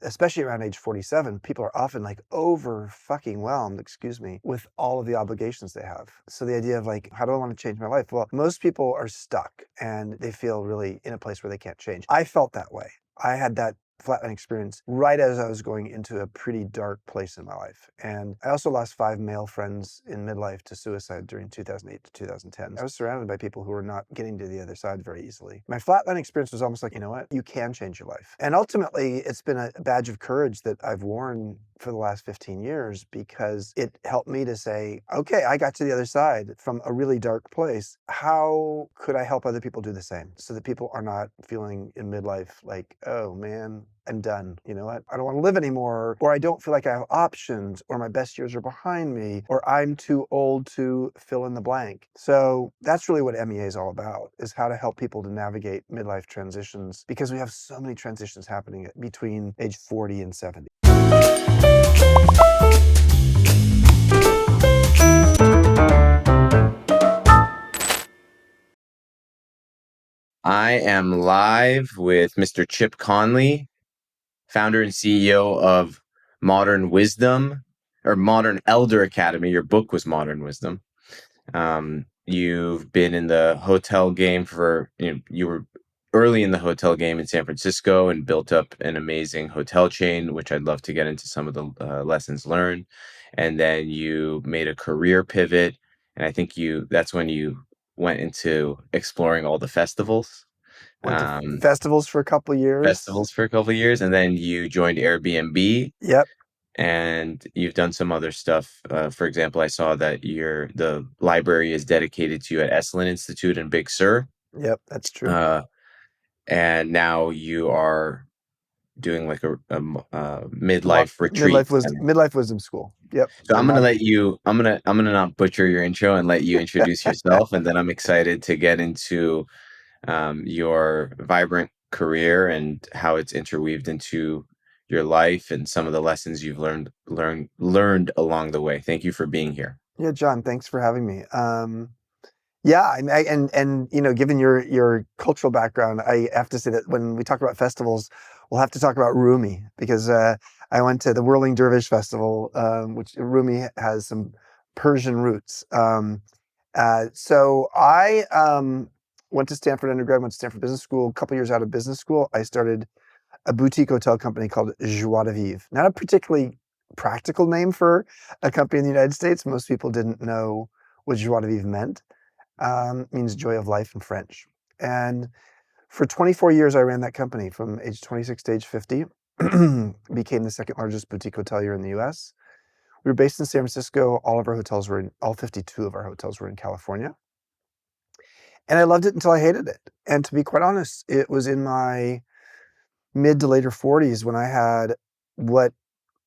especially around age 47, people are often like over fucking whelmed, excuse me, with all of the obligations they have. So the idea of like, how do I want to change my life? Well, most people are stuck and they feel really in a place where they can't change. I felt that way. I had that flatline experience right as I was going into a pretty dark place in my life. And I also lost 5 male friends in midlife to suicide during 2008 to 2010. I was surrounded by people who were not getting to the other side very easily. My flatline experience was almost like, you know what, you can change your life. And ultimately, it's been a badge of courage that I've worn for the last 15 years because it helped me to say, okay, I got to the other side from a really dark place. How could I help other people do the same so that people are not feeling in midlife like, oh man, I'm done. You know what? I don't want to live anymore, or I don't feel like I have options, or my best years are behind me, or I'm too old to fill in the blank. So that's really what MEA is all about, is how to help people to navigate midlife transitions, because we have so many transitions happening between age 40 and 70. I am live with Mr. Chip Conley, founder and CEO of Modern Wisdom, or Modern Elder Academy. Your book was Modern Wisdom. You've been in the hotel game you were early in the hotel game in San Francisco and built up an amazing hotel chain, which I'd love to get into some of the lessons learned. And then you made a career pivot. And I think that's when you went into exploring all the festivals. Went to festivals for a couple of years. Festivals for a couple of years, and then you joined Airbnb. Yep. And you've done some other stuff. For example, I saw that the library is dedicated to you at Esalen Institute in Big Sur. Yep, that's true. And now you are doing like a midlife retreat. Midlife wisdom school. Yep. So I'm gonna not butcher your intro and let you introduce yourself, and then I'm excited to get into your vibrant career and how it's interweaved into your life and some of the lessons you've learned along the way. Thank you for being here. Yeah, John, thanks for having me. Yeah, and you know, given your cultural background, I have to say that when we talk about festivals, we'll have to talk about Rumi, because I went to the Whirling Dervish Festival, which Rumi has some Persian roots. So I went to Stanford undergrad, went to Stanford Business School. A couple years out of business school, I started a boutique hotel company called Joie de Vivre. Not a particularly practical name for a company in the United States. Most people didn't know what Joie de Vivre meant. It means joy of life in French. And for 24 years, I ran that company from age 26 to age 50. Became the second largest boutique hotelier in the US. We were based in San Francisco. All 52 of our hotels were in California. And I loved it until I hated it. And to be quite honest, it was in my mid to later 40s when I had what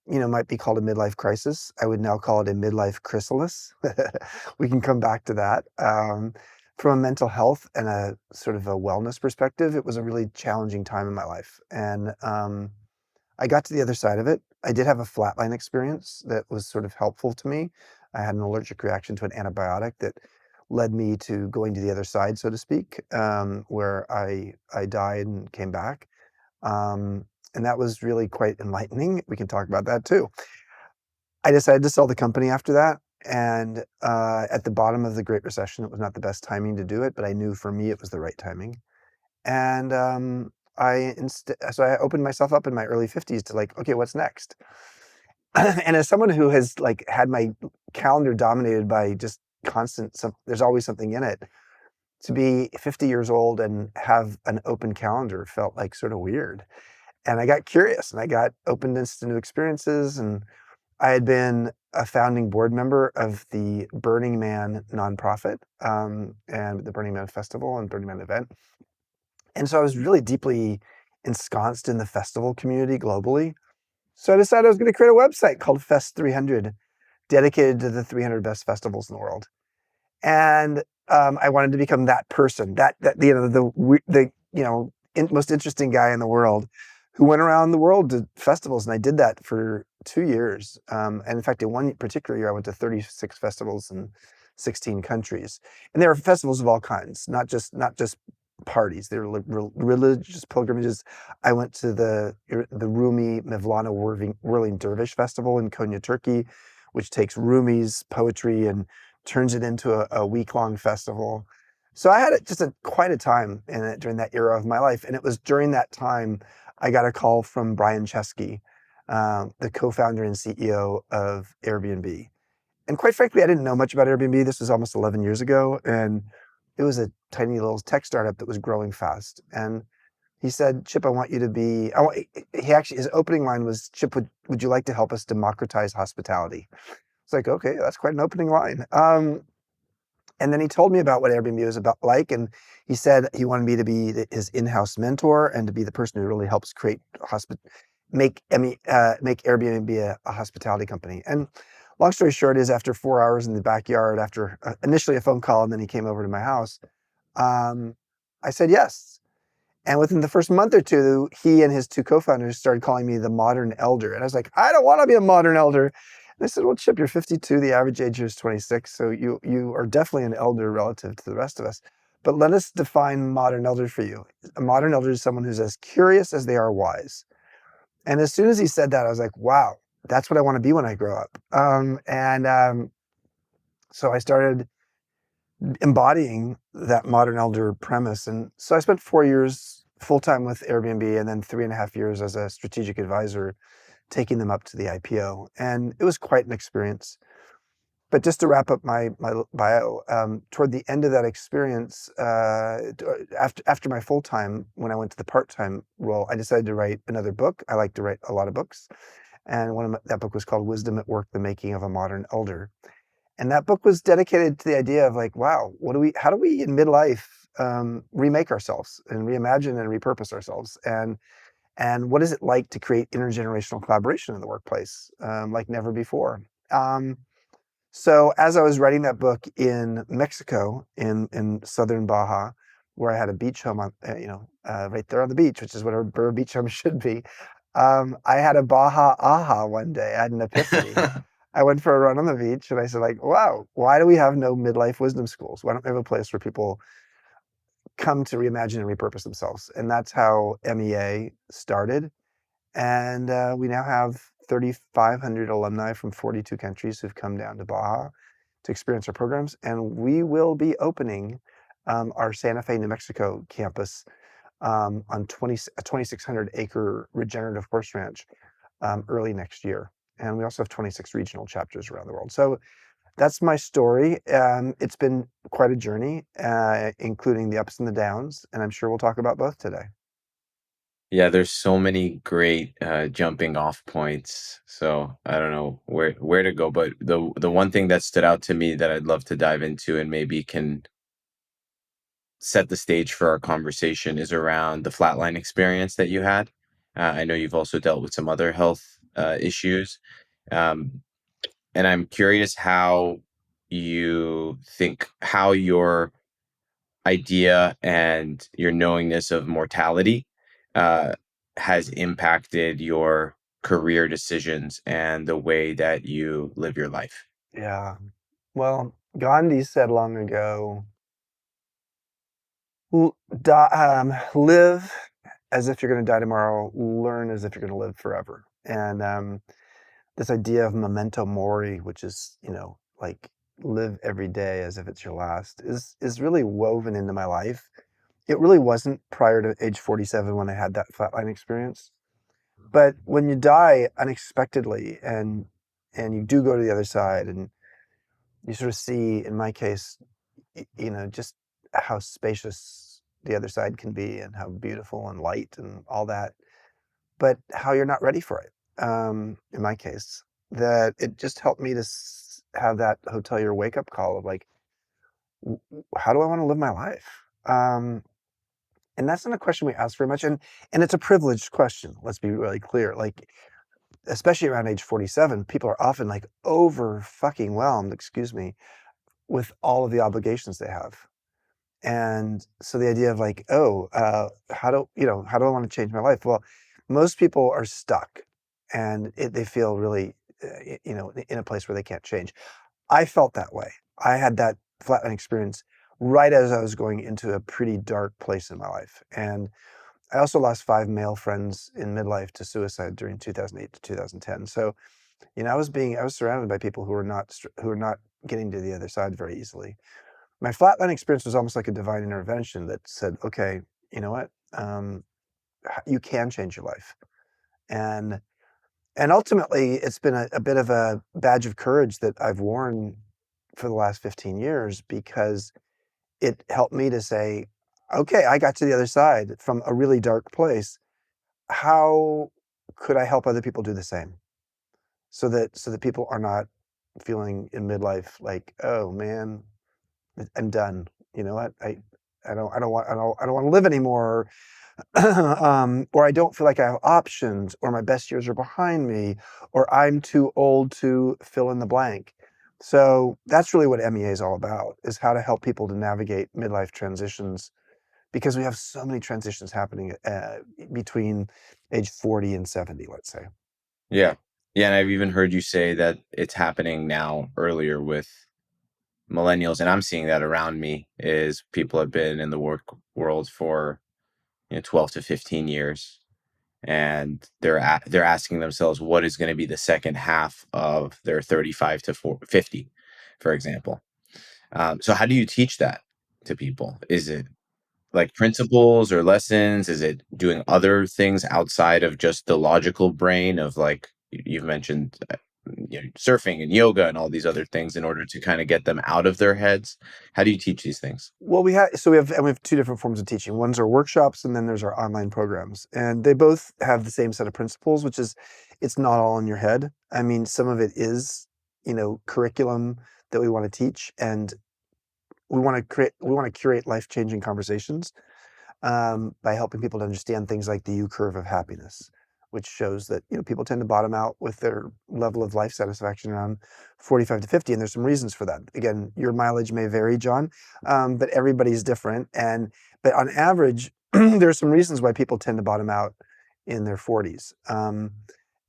might be called a midlife crisis. I would now call it a midlife chrysalis. We can come back to that. From a mental health and a sort of a wellness perspective, it was a really challenging time in my life. And I got to the other side of it. I did have a flatline experience that was sort of helpful to me. I had an allergic reaction to an antibiotic that led me to going to the other side, so to speak, where I died and came back. And that was really quite enlightening. We can talk about that too. I decided to sell the company after that. And at the bottom of the Great Recession, it was not the best timing to do it, but I knew for me it was the right timing. And so I opened myself up in my early 50s to like, okay, what's next? And as someone who has like had my calendar dominated by just there's always something in it, to be 50 years old and have an open calendar felt like sort of weird. And I got curious and I got openness to new experiences. And I had been a founding board member of the Burning Man nonprofit, and the Burning Man Festival and Burning Man event. And so I was really deeply ensconced in the festival community globally. So I decided I was going to create a website called Fest 300, dedicated to the 300 best festivals in the world. And I wanted to become that person, the most interesting guy in the world who went around the world to festivals. And I did that for 2 years. And in fact, in one particular year, I went to 36 festivals in 16 countries. And there were festivals of all kinds, not just parties. They were religious pilgrimages. I went to the Rumi Mevlana Whirling Dervish Festival in Konya, Turkey, which takes Rumi's poetry and turns it into a week-long festival. So I had just quite a time in it during that era of my life. And it was during that time I got a call from Brian Chesky, the co-founder and CEO of Airbnb. And quite frankly, I didn't know much about Airbnb. This was almost 11 years ago, and it was a tiny little tech startup that was growing fast. And he said, "Chip, I want you to be." He actually, his opening line was, "Chip, would you like to help us democratize hospitality?" It's like, okay, that's quite an opening line. And then he told me about what Airbnb was about like, and he said he wanted me to be his in-house mentor and to be the person who really helps make Airbnb a hospitality company. And long story short is, after 4 hours in the backyard, after initially a phone call, and then he came over to my house, um, I said yes. And within the first month or two, he and his two co-founders started calling me the modern elder. And I was like, I don't want to be a modern elder. And they said, well, Chip, you're 52. The average age here is 26. So you are definitely an elder relative to the rest of us. But let us define modern elder for you. A modern elder is someone who's as curious as they are wise. And as soon as he said that, I was like, wow, that's what I want to be when I grow up. So I started embodying that modern elder premise. And so I spent 4 years full-time with Airbnb, and then 3.5 years as a strategic advisor, taking them up to the IPO. And it was quite an experience. But just to wrap up my bio, toward the end of that experience, after my full-time, when I went to the part-time role, I decided to write another book. I like to write a lot of books. And that book was called Wisdom at Work: The Making of a Modern Elder. And that book was dedicated to the idea of like, wow, how do we in midlife remake ourselves and reimagine and repurpose ourselves? And what is it like to create intergenerational collaboration in the workplace like never before? So as I was writing that book in Mexico, in southern Baja, where I had a beach home right there on the beach, which is what a beach home should be, I had a Baja aha one day. I had an epiphany. I went for a run on the beach and I said, like, wow, why do we have no midlife wisdom schools? Why don't we have a place where people come to reimagine and repurpose themselves? And that's how MEA started. And we now have 3,500 alumni from 42 countries who've come down to Baja to experience our programs. And we will be opening our Santa Fe, New Mexico campus on a 2,600-acre regenerative horse ranch early next year. And we also have 26 regional chapters around the world. So that's my story. It's been quite a journey, including the ups and the downs. And I'm sure we'll talk about both today. Yeah, there's so many great jumping off points. So I don't know where to go, but the one thing that stood out to me that I'd love to dive into and maybe can set the stage for our conversation is around the flatline experience that you had. I know you've also dealt with some other health issues, um, and I'm curious how you think how your idea and your knowingness of mortality uh, has impacted your career decisions and the way that you live your life. Yeah. Well, Gandhi said long ago, live as if you're going to die tomorrow, learn as if you're going to live forever. And this idea of memento mori, which is, like live every day as if it's your last, is really woven into my life. It really wasn't prior to age 47 when I had that flatline experience. But when you die unexpectedly and you do go to the other side, and you sort of see, in my case, just how spacious the other side can be and how beautiful and light and all that, but how you're not ready for it. In my case, that it just helped me to have that hotelier wake up call of like, how do I want to live my life? And that's not a question we ask very much. And it's a privileged question. Let's be really clear. Like, especially around age 47, people are often like over fucking whelmed, excuse me, with all of the obligations they have. And so the idea of like, oh, how do I want to change my life? Well, most people are stuck, and they feel really, in a place where they can't change. I felt that way. I had that flatline experience right as I was going into a pretty dark place in my life. And I also lost 5 male friends in midlife to suicide during 2008 to 2010. So, I was surrounded by people who were not getting to the other side very easily. My flatline experience was almost like a divine intervention that said, okay, you know what? You can change your life. And and ultimately, it's been a bit of a badge of courage that I've worn for the last 15 years because it helped me to say, okay, I got to the other side from a really dark place. How could I help other people do the same? So that people are not feeling in midlife like, oh man, I'm done. You know what? I don't want to live anymore. Or I don't feel like I have options, or my best years are behind me, or I'm too old to fill in the blank. So that's really what MEA is all about, is how to help people to navigate midlife transitions because we have so many transitions happening between age 40 and 70, let's say. Yeah. Yeah, and I've even heard you say that it's happening now earlier with millennials, and I'm seeing that around me is people have been in the work world for 12 to 15 years, and they're asking themselves what is going to be the second half of their 35 to 50, for example. So how do you teach that to people? Is it like principles or lessons? Is it doing other things outside of just the logical brain of like you've mentioned, surfing and yoga and all these other things in order to kind of get them out of their heads? How do you teach these things? Well, we have two different forms of teaching. One's our workshops, and then there's our online programs, and they both have the same set of principles, which is it's not all in your head. I mean, some of it is, curriculum that we want to teach, and we want to curate life changing conversations by helping people to understand things like the U curve of happiness, which shows that people tend to bottom out with their level of life satisfaction around 45 to 50, and there's some reasons for that. Again, your mileage may vary, John, but everybody's different, but on average, there are some reasons why people tend to bottom out in their 40s.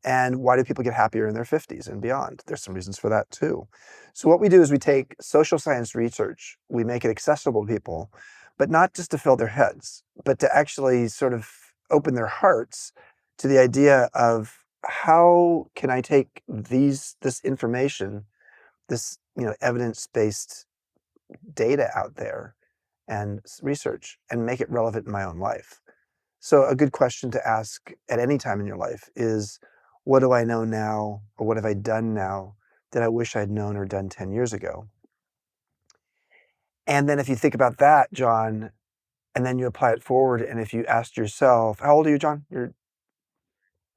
And why do people get happier in their 50s and beyond? There's some reasons for that too. So what we do is we take social science research, we make it accessible to people, but not just to fill their heads, but to actually sort of open their hearts to the idea of how can I take this information, this evidence-based data out there and research and make it relevant in my own life. So a good question to ask at any time in your life is, what do I know now, or what have I done now that I wish I'd known or done 10 years ago? And then if you think about that, John, and then you apply it forward, and if you asked yourself, how old are you, John? You're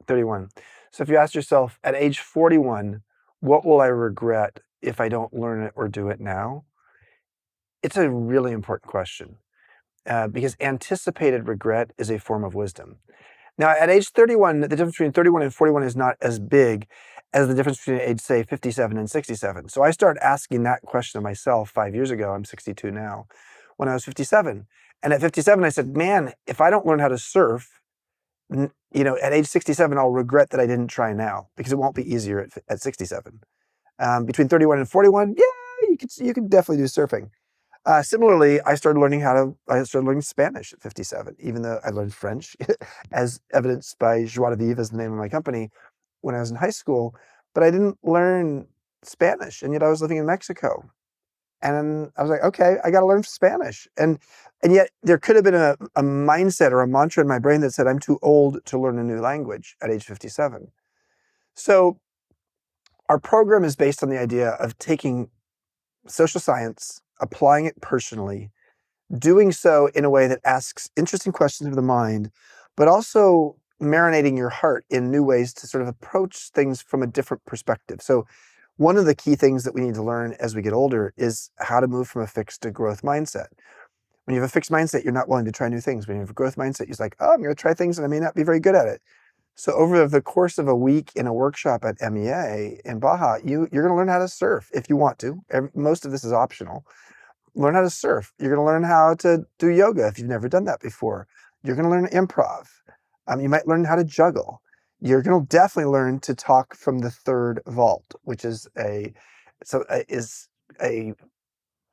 31. So if you ask yourself at age 41, what will I regret if I don't learn it or do it now? It's a really important question because anticipated regret is a form of wisdom. Now, at age 31, the difference between 31 and 41 is not as big as the difference between age, say, 57 and 67. So I started asking that question of myself 5 years ago. I'm 62 now, when I was 57. And at 57, I said, man, if I don't learn how to surf, at age 67, I'll regret that I didn't try now because it won't be easier at 67. Between 31 and 41, yeah, you could definitely do surfing. Similarly, I started learning Spanish at 57, even though I learned French, as evidenced by Joie de Vivre as the name of my company when I was in high school, but I didn't learn Spanish, and yet I was living in Mexico. And I was like, okay, I got to learn Spanish. And yet there could have been a mindset or a mantra in my brain that said, I'm too old to learn a new language at age 57. So our program is based on the idea of taking social science, applying it personally, doing so in a way that asks interesting questions of the mind, but also marinating your heart in new ways to sort of approach things from a different perspective. So one of the key things that we need to learn as we get older is how to move from a fixed to growth mindset. When you have a fixed mindset, you're not willing to try new things. When you have a growth mindset, you're like, oh, I'm going to try things and I may not be very good at it. So over the course of a week in a workshop at MEA in Baja, you're going to learn how to surf if you want to. Most of this is optional. Learn how to surf. You're going to learn how to do yoga if you've never done that before. You're going to learn improv. You might learn how to juggle. You're going to definitely learn to talk from the third vault, which is a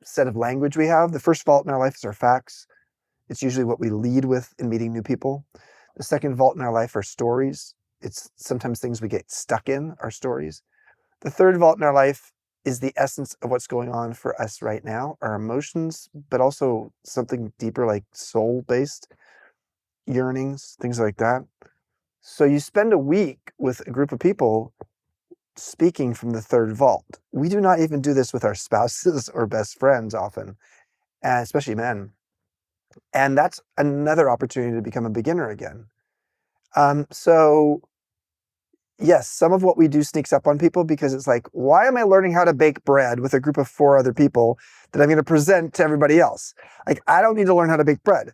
set of language we have. The first vault in our life is our facts. It's usually what we lead with in meeting new people. The second vault in our life are stories. It's sometimes things we get stuck in, our stories. The third vault in our life is the essence of what's going on for us right now, our emotions, but also something deeper like soul-based yearnings, things like that. So you spend a week with a group of people speaking from the third vault. We do not even do this with our spouses or best friends often, and especially men. And that's another opportunity to become a beginner again. So yes, some of what we do sneaks up on people because it's like, why am I learning how to bake bread with a group of 4 other people that I'm going to present to everybody else? Like, I don't need to learn how to bake bread,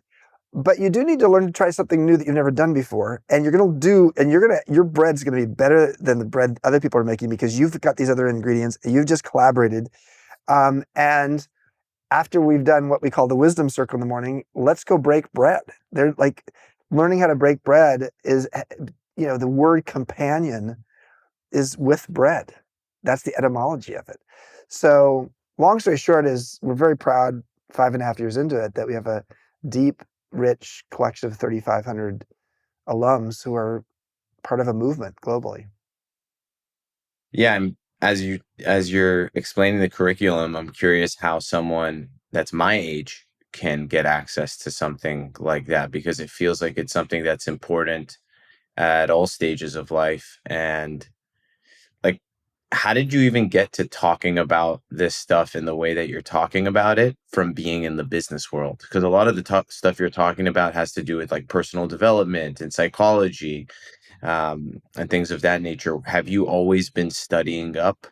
but you do need to learn to try something new that you've never done before. And your bread's going to be better than the bread other people are making because you've got these other ingredients. You've just collaborated. And after we've done what we call the wisdom circle in the morning, let's go break bread. They're like, learning how to break bread is, the word companion is with bread. That's the etymology of it. So long story short is we're very proud 5.5 years into it that we have a deep, rich collection of 3,500 alums who are part of a movement globally. Yeah, as you're explaining the curriculum, I'm curious how someone that's my age can get access to something like that because it feels like it's something that's important at all stages of life. And like, how did you even get to talking about this stuff in the way that you're talking about it from being in the business world? Because a lot of the stuff you're talking about has to do with like personal development and psychology, and things of that nature. Have you always been studying up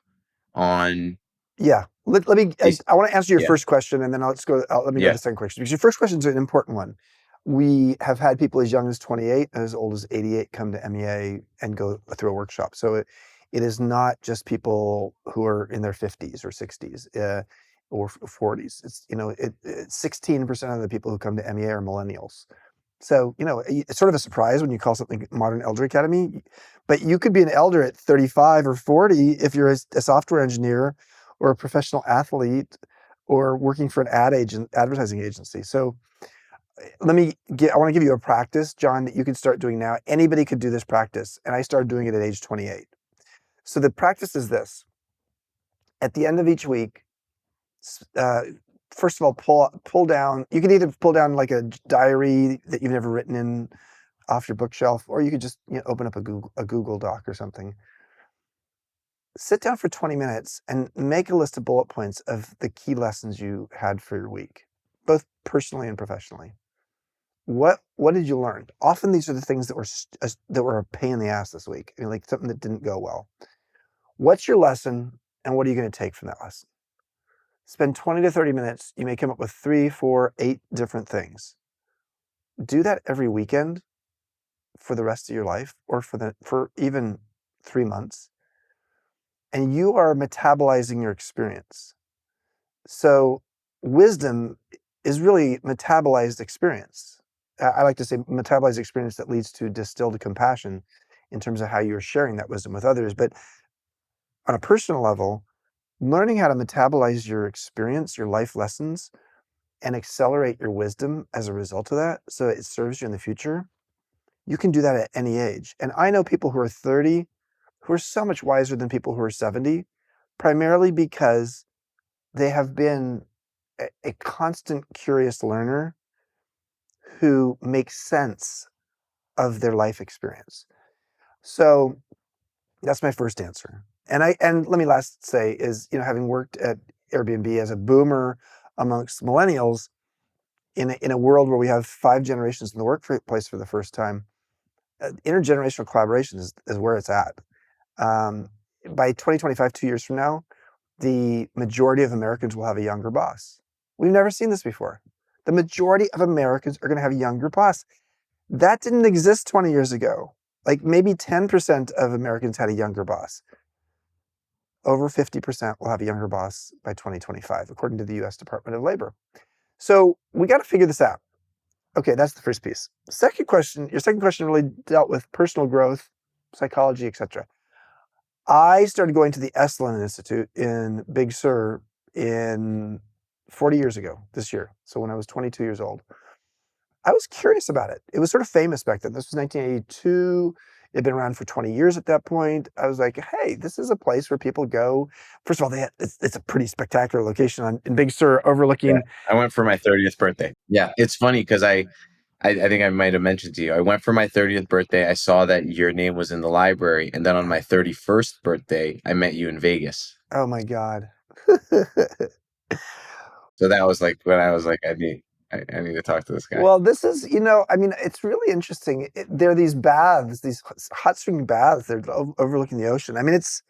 on Yeah. Let me, these? I want to answer your Yeah, first question and then let me go to yeah. the second question because your first question is an important one. We have had people as young as 28 and as old as 88 come to MEA and go through a workshop. So it is not just people who are in their 50s or 60s or 40s. It's, 16% of the people who come to MEA are millennials. So, it's sort of a surprise when you call something Modern Elder Academy, but you could be an elder at 35 or 40 if you're a software engineer or a professional athlete or working for an advertising agency. So I want to give you a practice, John, that you can start doing now. Anybody could do this practice. And I started doing it at age 28. So the practice is this. At the end of each week, uh, first of all, pull down. You can either pull down like a diary that you've never written in off your bookshelf, or you could just open up a Google Doc or something. Sit down for 20 minutes and make a list of bullet points of the key lessons you had for your week, both personally and professionally. What did you learn? Often these are the things that were a pain in the ass this week. Like something that didn't go well. What's your lesson, and what are you going to take from that lesson? Spend 20 to 30 minutes. You may come up with 3, 4, 8 different things. Do that every weekend for the rest of your life, or for even 3 months, and you are metabolizing your experience. So wisdom is really metabolized experience. I like to say metabolized experience that leads to distilled compassion in terms of how you're sharing that wisdom with others. But on a personal level, learning how to metabolize your experience, your life lessons, and accelerate your wisdom as a result of that so it serves you in the future, you can do that at any age. And I know people who are 30 who are so much wiser than people who are 70, primarily because they have been a constant curious learner who makes sense of their life experience. So that's my first answer. And let me last say is, having worked at Airbnb as a boomer amongst millennials in a world where we have 5 generations in the workplace for the first time, intergenerational collaboration is where it's at. By 2025, 2 years from now, the majority of Americans will have a younger boss. We've never seen this before. The majority of Americans are going to have a younger boss. That didn't exist 20 years ago. Like maybe 10% of Americans had a younger boss. Over 50% will have a younger boss by 2025, according to the US Department of Labor. So we got to figure this out. Okay, that's the first piece. Your second question really dealt with personal growth, psychology, etc. I started going to the Esalen Institute in Big Sur in 40 years ago this year. So when I was 22 years old, I was curious about it. It was sort of famous back then. This was 1982. It had been around for 20 years at that point. I was like, hey, this is a place where people go. First of all, it's a pretty spectacular location in Big Sur Yeah. overlooking. I went for my 30th birthday. Yeah. It's funny because I think I might have mentioned to you. I went for my 30th birthday. I saw that your name was in the library. And then on my 31st birthday, I met you in Vegas. Oh my God. So that was like when I was like, I need to talk to this guy. Well, this is, I mean, it's really interesting. There are these baths, these hot spring baths. They're overlooking the ocean. I mean, it's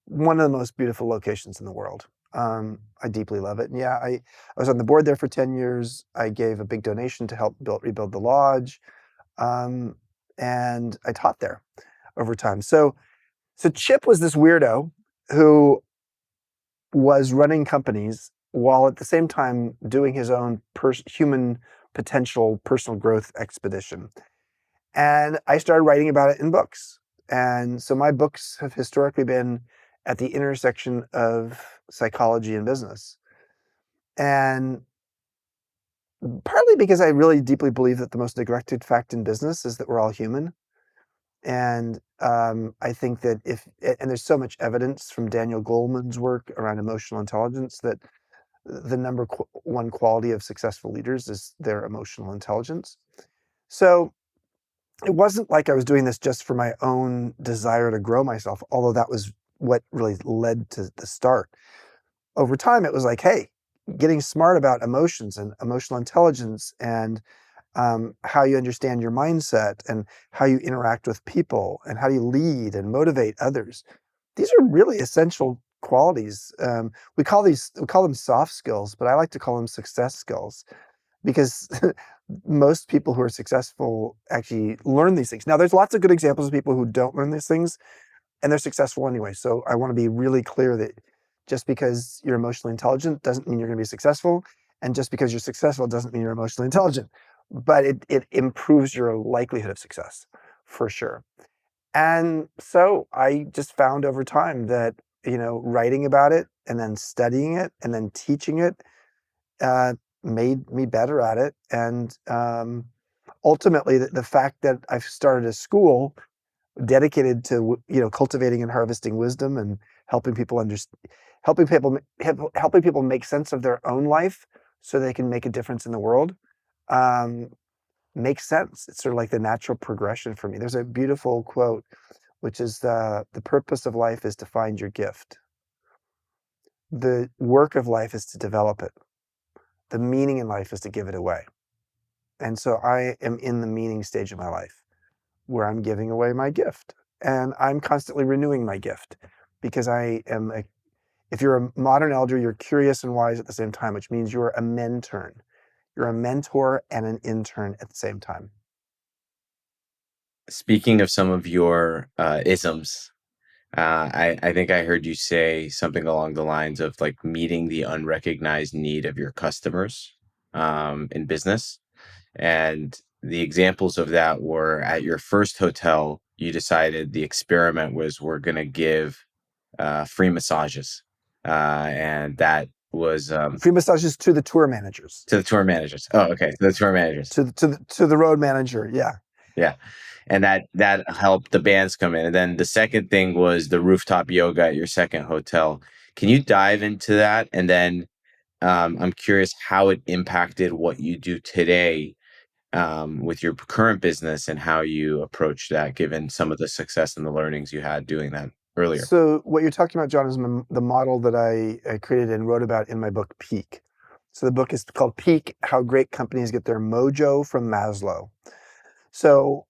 one of the most beautiful locations in the world. I deeply love it. And yeah, I was on the board there for 10 years. I gave a big donation to help rebuild the lodge. Um, and I taught there over time. So Chip was this weirdo who was running companies while at the same time doing his own human potential personal growth expedition. And I started writing about it in books. And so my books have historically been at the intersection of psychology and business. And partly because I really deeply believe that the most neglected fact in business is that we're all human. And I think that and there's so much evidence from Daniel Goleman's work around emotional intelligence that the number one quality of successful leaders is their emotional intelligence. So it wasn't like I was doing this just for my own desire to grow myself, although that was what really led to the start. Over time, it was like, hey, getting smart about emotions and emotional intelligence and how you understand your mindset and how you interact with people and how you lead and motivate others. These are really essential qualities. We call them soft skills, but I like to call them success skills because most people who are successful actually learn these things. Now, there's lots of good examples of people who don't learn these things and they're successful anyway. So I want to be really clear that just because you're emotionally intelligent doesn't mean you're going to be successful. And just because you're successful doesn't mean you're emotionally intelligent. But it improves your likelihood of success for sure. And so I just found over time that, writing about it and then studying it and then teaching it uh, made me better at it. And ultimately, the fact that I've started a school dedicated to cultivating and harvesting wisdom and helping people understand, helping people make sense of their own life so they can make a difference in the world, um, makes sense. It's sort of like the natural progression for me. There's a beautiful quote, which is the purpose of life is to find your gift. The work of life is to develop it. The meaning in life is to give it away. And so I am in the meaning stage of my life where I'm giving away my gift. And I'm constantly renewing my gift because if you're a modern elder, you're curious and wise at the same time, which means you're a mentor. You're a mentor and an intern at the same time. Speaking of some of your isms, I think I heard you say something along the lines of like meeting the unrecognized need of your customers in business. And the examples of that were at your first hotel, you decided the experiment was we're going to give free massages. And that was Free massages to the tour managers, to the tour managers. Oh, okay. To the tour managers. to the road manager. Yeah. Yeah. And that helped the bands come in. And then the second thing was the rooftop yoga at your second hotel. Can you dive into that? And then I'm curious how it impacted what you do today with your current business and how you approach that, given some of the success and the learnings you had doing that earlier. So what you're talking about, John, is the model that I created and wrote about in my book, Peak. So the book is called Peak: How Great Companies Get Their Mojo from Maslow. So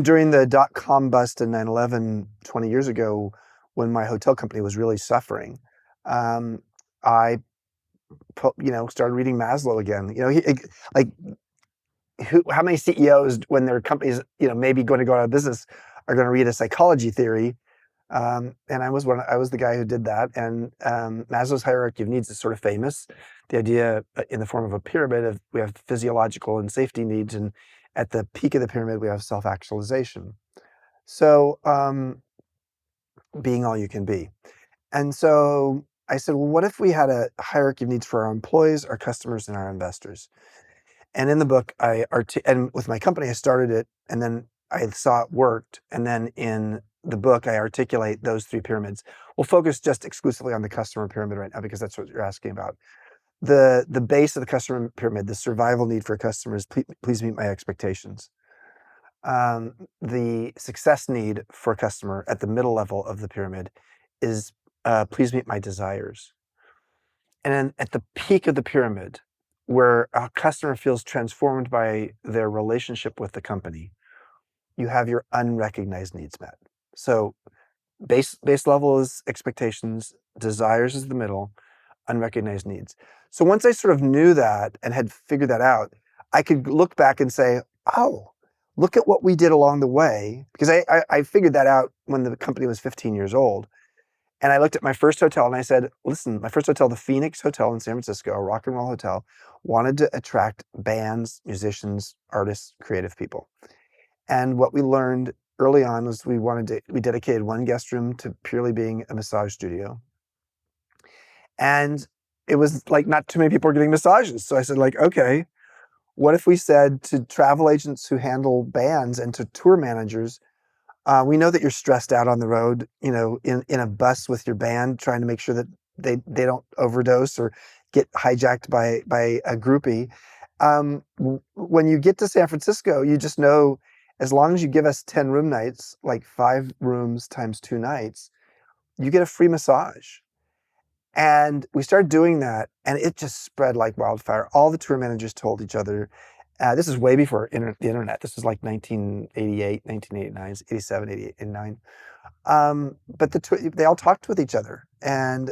during the dot-com bust and 9/11 20 years ago, when my hotel company was really suffering, I started reading Maslow again. Like how many CEOs, when their companies maybe going to go out of business, are going to read a psychology theory? And I was the guy who did that. And Maslow's hierarchy of needs is sort of famous. The idea in the form of a pyramid of we have physiological and safety needs, and at the peak of the pyramid we have self-actualization. So being all you can be. And so I said, well, what if we had a hierarchy of needs for our employees, our customers, and our investors? And in the book, and with my company, I started it, and then I saw it worked. And then in the book, I articulate those three pyramids. We'll focus just exclusively on the customer pyramid right now because that's what you're asking about. The base of the customer pyramid, the survival need for customers, please meet my expectations. The success need for a customer at the middle level of the pyramid is please meet my desires. And then at the peak of the pyramid, where a customer feels transformed by their relationship with the company, you have your unrecognized needs met. So base level is expectations, desires is the middle, unrecognized needs. So once I sort of knew that and had figured that out, I could look back and say, oh, look at what we did along the way. Because I figured that out when the company was 15 years old. And I looked at my first hotel and I said, listen, my first hotel, the Phoenix Hotel in San Francisco, a rock and roll hotel, wanted to attract bands, musicians, artists, creative people. And what we learned early on was we dedicated one guest room to purely being a massage studio. And it was like not too many people were getting massages. So I said, like, okay, what if we said to travel agents who handle bands and to tour managers, we know that you're stressed out on the road, in a bus with your band, trying to make sure that they don't overdose or get hijacked by a groupie. When you get to San Francisco, you just know as long as you give us 10 room nights, like 5 rooms times 2 nights, you get a free massage. And we started doing that, and it just spread like wildfire. All the tour managers told each other. This is way before the internet. This was like 1988, 1989, 87, 88, 89. But they all talked with each other. And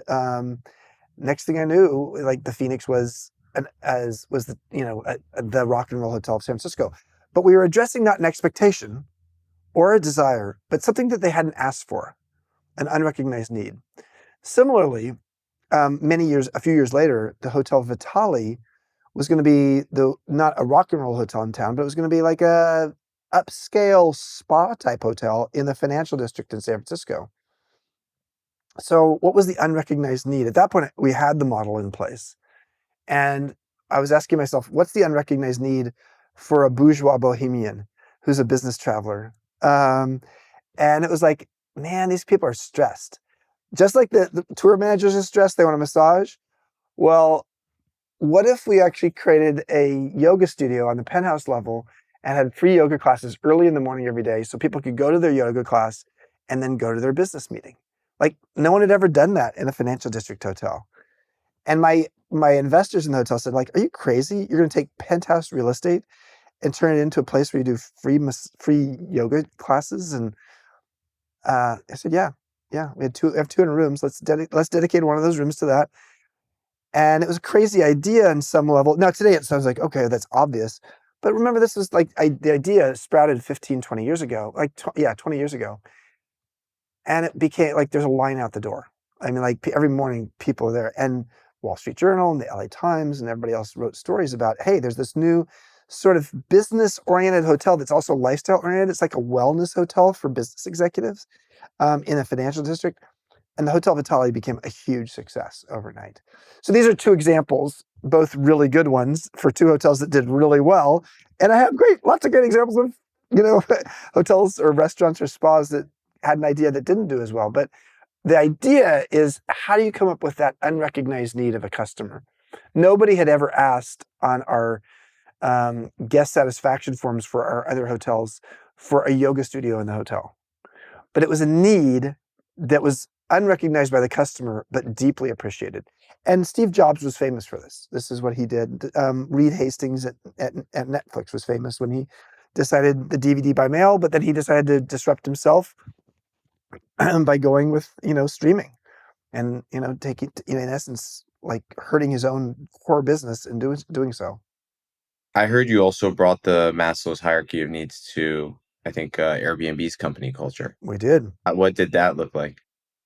next thing I knew, like the Phoenix was the Rock and Roll Hotel of San Francisco. But we were addressing not an expectation or a desire, but something that they hadn't asked for, an unrecognized need. Similarly, a few years later, the Hotel Vitale was going to be not a rock and roll hotel in town, but it was going to be like a upscale spa type hotel in the financial district in San Francisco. So what was the unrecognized need? At that point, we had the model in place. And I was asking myself, what's the unrecognized need for a bourgeois bohemian who's a business traveler? And it was like, man, these people are stressed. Just like the tour managers are stressed, they want a massage. Well, what if we actually created a yoga studio on the penthouse level and had free yoga classes early in the morning every day so people could go to their yoga class and then go to their business meeting? Like no one had ever done that in a financial district hotel. And my investors in the hotel said, like, are you crazy? You're going to take penthouse real estate and turn it into a place where you do free yoga classes? And I said, yeah. We have 200 rooms. Let's dedicate one of those rooms to that. And it was a crazy idea on some level. Now today it sounds like, okay, that's obvious. But remember, this was like the idea sprouted 15, 20 years ago, 20 years ago. And it became like there's a line out the door. I mean, like every morning people are there. And Wall Street Journal and the LA Times and everybody else wrote stories about, hey, there's this new sort of business-oriented hotel that's also lifestyle-oriented. It's like a wellness hotel for business executives in a financial district. And the Hotel Vitale became a huge success overnight. So these are two examples, both really good ones for two hotels that did really well. And I have lots of great examples of, hotels or restaurants or spas that had an idea that didn't do as well. But the idea is, how do you come up with that unrecognized need of a customer? Nobody had ever asked on our guest satisfaction forms for our other hotels for a yoga studio in the hotel. But it was a need that was unrecognized by the customer, but deeply appreciated. And Steve Jobs was famous for this. This is what he did. Reed Hastings at Netflix was famous when he decided the DVD by mail, but then he decided to disrupt himself by going with, streaming and, taking, in essence, like hurting his own core business and doing so. I heard you also brought the Maslow's hierarchy of needs to, I think, Airbnb's company culture. We did. What did that look like?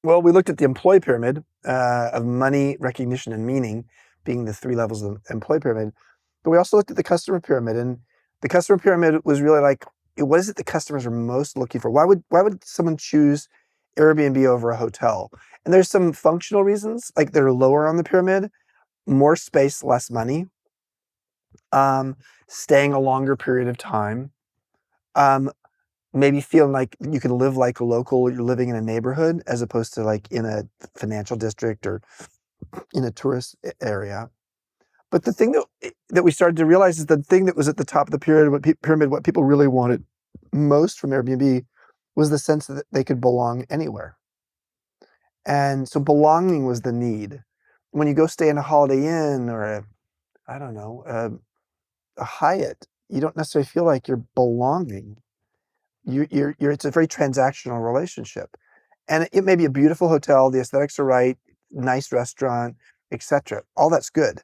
Well, we looked at the employee pyramid of money, recognition, and meaning being the 3 levels of the employee pyramid. But we also looked at the customer pyramid, and the customer pyramid was really like, what is it the customers are most looking for? Why would someone choose Airbnb over a hotel. And there's some functional reasons, like they're lower on the pyramid, more space, less money, um, staying a longer period of time, um, maybe feeling like you can live like a local, you're living in a neighborhood as opposed to like in a financial district or in a tourist area. But the thing that we started to realize is the thing that was at the top of the pyramid, what people really wanted most from Airbnb was the sense that they could belong anywhere. And so belonging was the need. When you go stay in a Holiday Inn or I don't know, a Hyatt, you don't necessarily feel like you're belonging. It's a very transactional relationship. And it may be a beautiful hotel, the aesthetics are right, nice restaurant, etc. All that's good.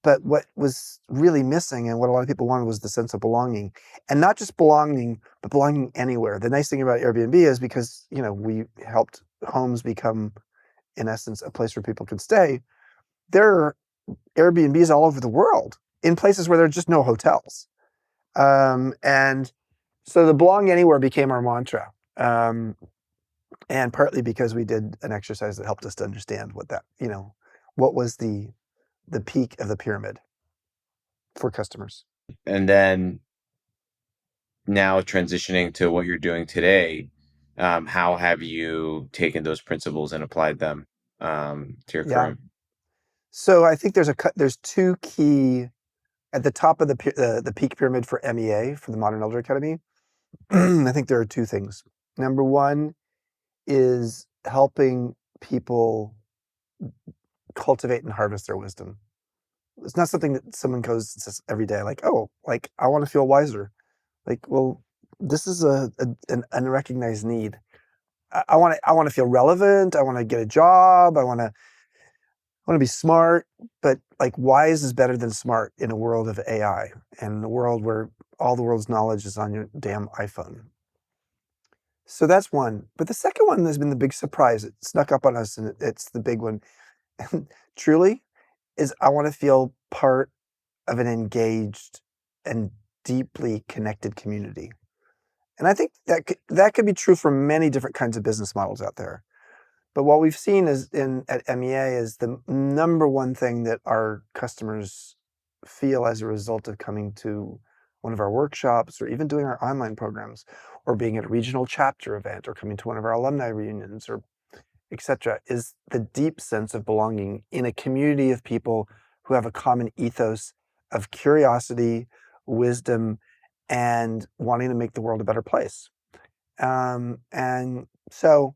But what was really missing and what a lot of people wanted was the sense of belonging. And not just belonging, but belonging anywhere. The nice thing about Airbnb is because, we helped homes become, in essence, a place where people could stay. There are Airbnbs all over the world in places where there's just no hotels. And so the belong anywhere became our mantra. And partly because we did an exercise that helped us to understand what was the peak of the pyramid for customers. And then now transitioning to what you're doing today, how have you taken those principles and applied them to your Yeah. current? So I think there's two key at the top of the peak pyramid for MEA, for the Modern Elder Academy. I think there are two things. Number one is helping people cultivate and harvest their wisdom. It's not something that someone goes and says every day, like, oh, like I want to feel wiser. Like, well, this is an unrecognized need. I want to feel relevant. I want to get a job. I want to be smart, but like wise is better than smart in a world of AI and a world where all the world's knowledge is on your damn iPhone. So that's one. But the second one has been the big surprise. It snuck up on us and it's the big one. Truly is I want to feel part of an engaged and deeply connected community. And I think that could be true for many different kinds of business models out there. But what we've seen is at MEA is the number one thing that our customers feel as a result of coming to one of our workshops or even doing our online programs or being at a regional chapter event or coming to one of our alumni reunions or etc. is the deep sense of belonging in a community of people who have a common ethos of curiosity, wisdom, and wanting to make the world a better place. And so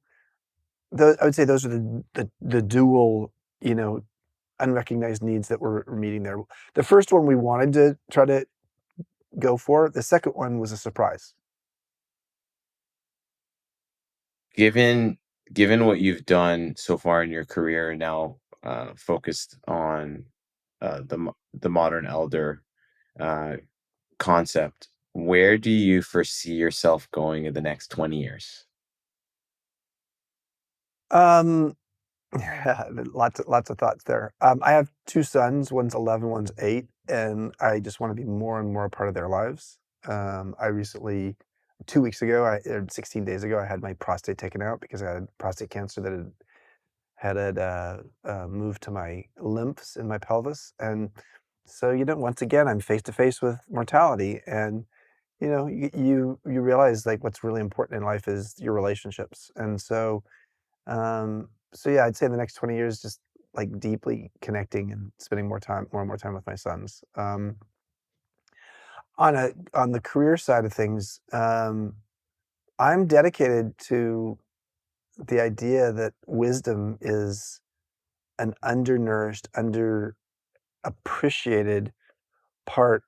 I would say those are the dual, unrecognized needs that we're meeting there. The first one we wanted to try to go for. The second one was a surprise. Given given what you've done so far in your career, now focused on the modern elder uh, concept, where do you foresee yourself going in the next 20 years? Um, yeah, lots of thoughts there. I have two sons. One's 11, one's 8, and I just want to be more and more a part of their lives. I recently, 2 weeks ago, 16 days ago, I had my prostate taken out because I had prostate cancer that had moved to my lymphs in my pelvis. And so, once again, I'm face to face with mortality. And, you realize like what's really important in life is your relationships. And so yeah, I'd say in the next 20 years, just like deeply connecting and spending more and more time with my sons. On the career side of things, I'm dedicated to the idea that wisdom is an undernourished, underappreciated part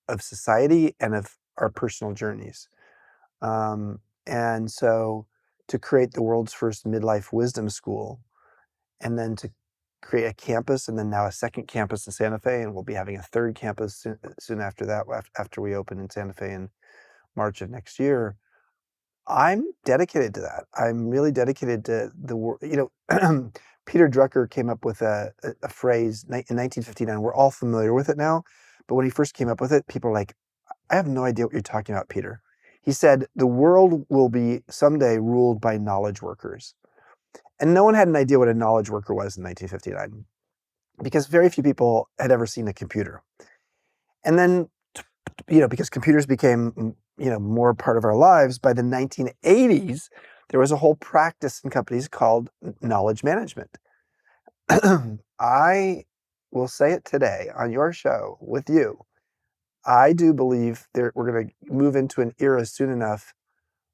of society and of our personal journeys. And so to create the world's first midlife wisdom school, and then to create a campus, and then now a second campus in Santa Fe, and we'll be having a third campus soon after that, after we open in Santa Fe in March of next year. I'm dedicated to that. I'm really dedicated to the work. Peter Drucker came up with a phrase in 1959. We're all familiar with it now, but when he first came up with it, people were like, "I have no idea what you're talking about, Peter." He said, the world will be someday ruled by knowledge workers. And no one had an idea what a knowledge worker was in 1959 because very few people had ever seen a computer. And then, because computers became, more part of our lives, by the 1980s, there was a whole practice in companies called knowledge management. I will say it today on your show with you. I do believe we're going to move into an era soon enough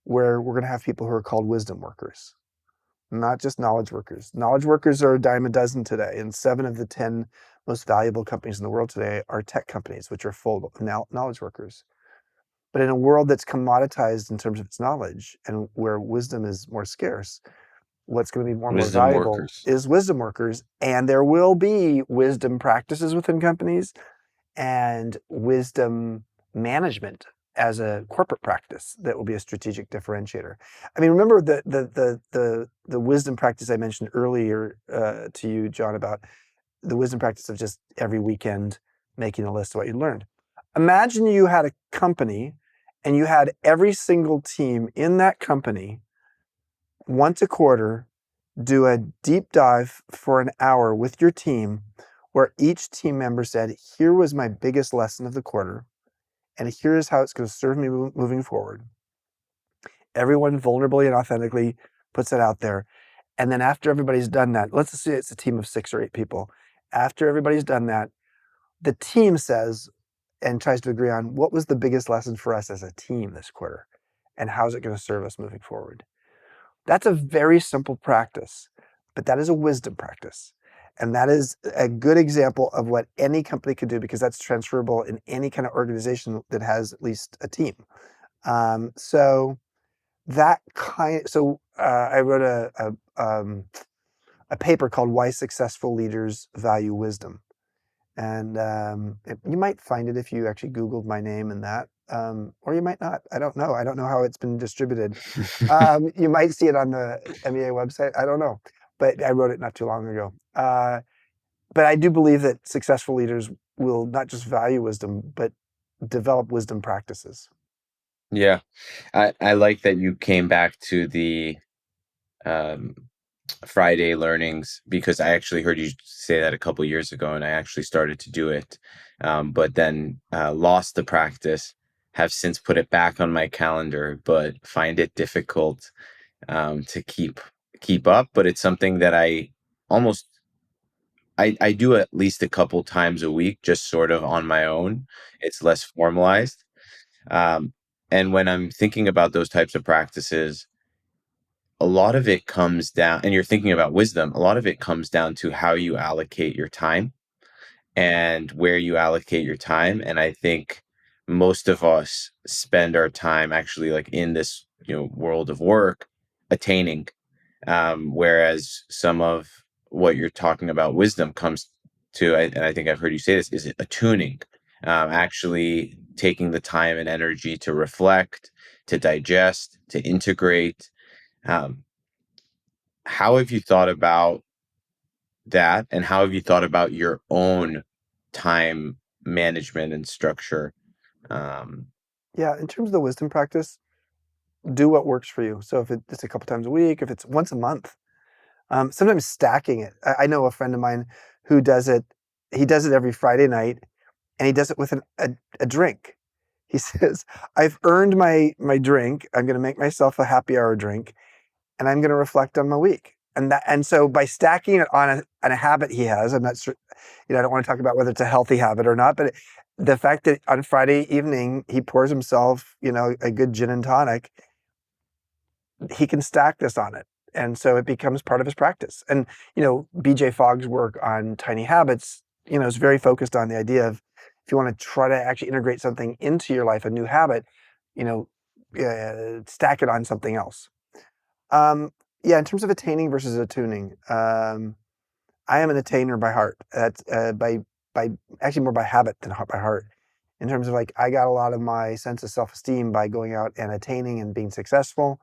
where we're going to have people who are called wisdom workers, not just knowledge workers. Knowledge workers are a dime a dozen today, and 7 of the 10 most valuable companies in the world today are tech companies, which are full of knowledge workers. But in a world that's commoditized in terms of its knowledge and where wisdom is more scarce, what's going to be more and more Wisdom valuable workers. is wisdom workers. And there will be wisdom practices within companies and wisdom management as a corporate practice that will be a strategic differentiator. I mean, remember the wisdom practice I mentioned earlier to you, John, about the wisdom practice of just every weekend making a list of what you learned. Imagine you had a company and you had every single team in that company once a quarter do a deep dive for an hour with your team where each team member said, here was my biggest lesson of the quarter, and here's how it's going to serve me moving forward. Everyone vulnerably and authentically puts it out there. And then after everybody's done that, let's say it's a team of 6 or 8 people. After everybody's done that, the team says and tries to agree on what was the biggest lesson for us as a team this quarter, and how's it going to serve us moving forward. That's a very simple practice, but that is a wisdom practice. And that is a good example of what any company could do because that's transferable in any kind of organization that has at least a team. So I wrote a paper called "Why Successful Leaders Value Wisdom," and you might find it if you actually Googled my name and that, or you might not. I don't know. I don't know how it's been distributed. You might see it on the MEA website. I don't know, but I wrote it not too long ago. But I do believe that successful leaders will not just value wisdom, but develop wisdom practices. Yeah. I like that you came back to the um, Friday learnings because I actually heard you say that a couple years ago, and I actually started to do it, but then lost the practice. Have since put it back on my calendar, but find it difficult to keep up. But it's something that almost I do at least a couple times a week, just sort of on my own. It's less formalized. Um, and when I'm thinking about those types of practices, a lot of it comes down, and you're thinking about wisdom, a lot of it comes down to how you allocate your time and where you allocate your time. And I think most of us spend our time actually like in this, world of work attaining, whereas some of what you're talking about wisdom comes to, and I think I've heard you say this, is attuning, actually taking the time and energy to reflect, to digest, to integrate. Um, how have you thought about that, and how have you thought about your own time management and structure? Um, Yeah, in terms of the wisdom practice, do what works for you. So if it's a couple times a week, if it's once a month, sometimes stacking it. I know a friend of mine who does it. He does it every Friday night, and he does it with a drink. He says, "I've earned my drink. I'm going to make myself a happy hour drink, and I'm going to reflect on my week." And so by stacking it on a habit he has, I'm not sure, I don't want to talk about whether it's a healthy habit or not, but the fact that on Friday evening he pours himself, a good gin and tonic, he can stack this on it. And so it becomes part of his practice. And, BJ Fogg's work on tiny habits, is very focused on the idea of if you want to try to actually integrate something into your life, a new habit, you know, stack it on something else. Yeah, in terms of attaining versus attuning, I am an attainer by heart. That's by actually more by habit than by heart. In terms of like, I got a lot of my sense of self-esteem by going out and attaining and being successful.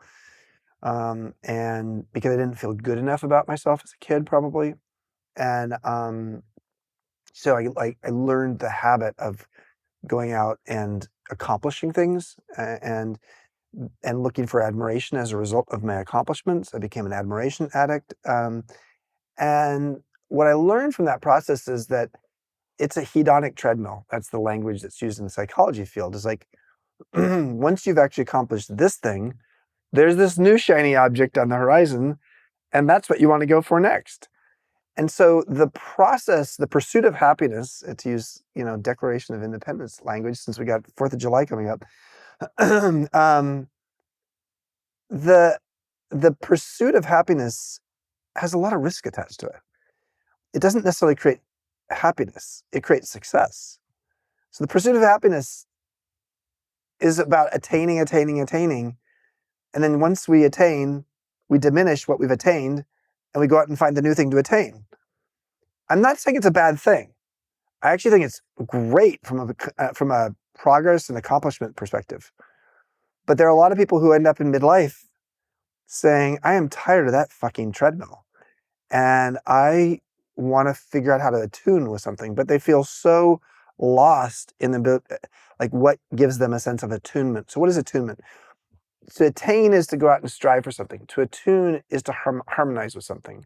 And because I didn't feel good enough about myself as a kid, probably. And so I learned the habit of going out and accomplishing things. And and looking for admiration as a result of my accomplishments. I became an admiration addict. And what I learned from that process is that it's a hedonic treadmill. That's the language that's used in the psychology field. Is like, once you've actually accomplished this thing, there's this new shiny object on the horizon, and that's what you want to go for next. And so the process, the pursuit of happiness, to use, Declaration of Independence language, since we got 4th of July coming up, the the pursuit of happiness has a lot of risk attached to it. It doesn't necessarily create happiness; it creates success. So the pursuit of happiness is about attaining, and then once we attain, we diminish what we've attained, and we go out and find the new thing to attain. I'm not saying it's a bad thing. I actually think it's great from a progress and accomplishment perspective. But there are a lot of people who end up in midlife saying, I am tired of that fucking treadmill, and I want to figure out how to attune with something, but they feel so lost in like what gives them a sense of attunement. So what is attunement? To attain is to go out and strive for something. To attune is to harmonize with something.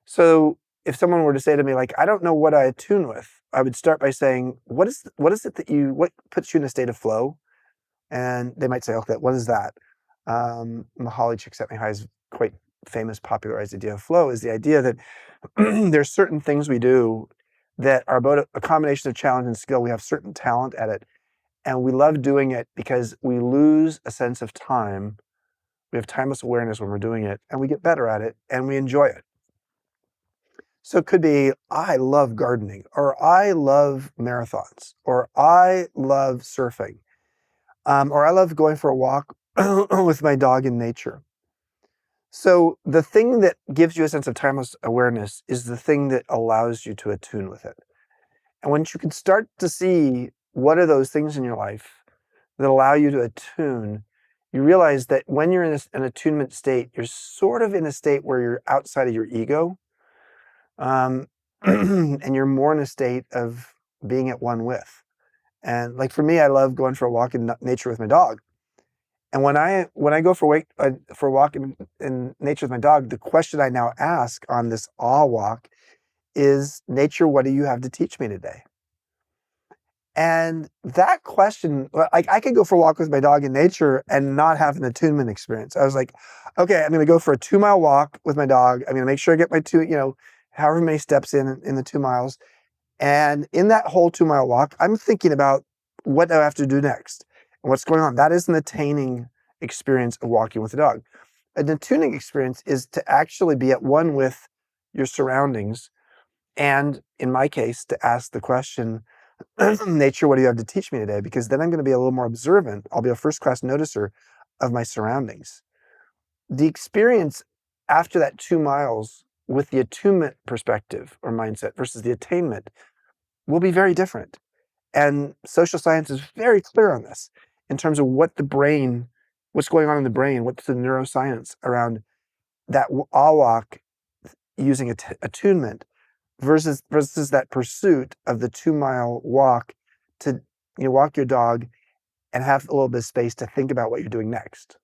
So if someone were to say to me, like, I don't know what I attune with, I would start by saying, what is it what puts you in a state of flow? And they might say, okay, what is that? Mahali Csikszentmihalyi's quite famous popularized idea of flow is the idea that there's certain things we do that are about a combination of challenge and skill. We have certain talent at it, and we love doing it because we lose a sense of time. We have timeless awareness when we're doing it, and we get better at it, and we enjoy it. So it could be, I love gardening, or I love marathons, or I love surfing, or I love going for a walk with my dog in nature. So the thing that gives you a sense of timeless awareness is the thing that allows you to attune with it. And once you can start to see what are those things in your life that allow you to attune, you realize that when you're in an attunement state, you're sort of in a state where you're outside of your ego, and you're more in a state of being at one with. And like for me, I love going for a walk in nature with my dog. And when I go for a walk in nature with my dog, the question I now ask on this awe walk is, nature, what do you have to teach me today? And that question, like, I could go for a walk with my dog in nature and not have an attunement experience. I was like, okay, I'm going to go for a 2-mile walk with my dog. I'm going to make sure I get my however many steps in the 2 miles. And in that whole 2-mile walk, I'm thinking about what do I have to do next and what's going on. That is an attaining experience of walking with a dog. An attuning experience is to actually be at one with your surroundings. And in my case, to ask the question, nature, what do you have to teach me today? Because then I'm going to be a little more observant. I'll be a first-class noticer of my surroundings. The experience after that 2 miles with the attunement perspective or mindset versus the attainment will be very different. And social science is very clear on this in terms of what's going on in the brain, what's the neuroscience around that awe walk using attunement versus that pursuit of the 2-mile walk to walk your dog and have a little bit of space to think about what you're doing next.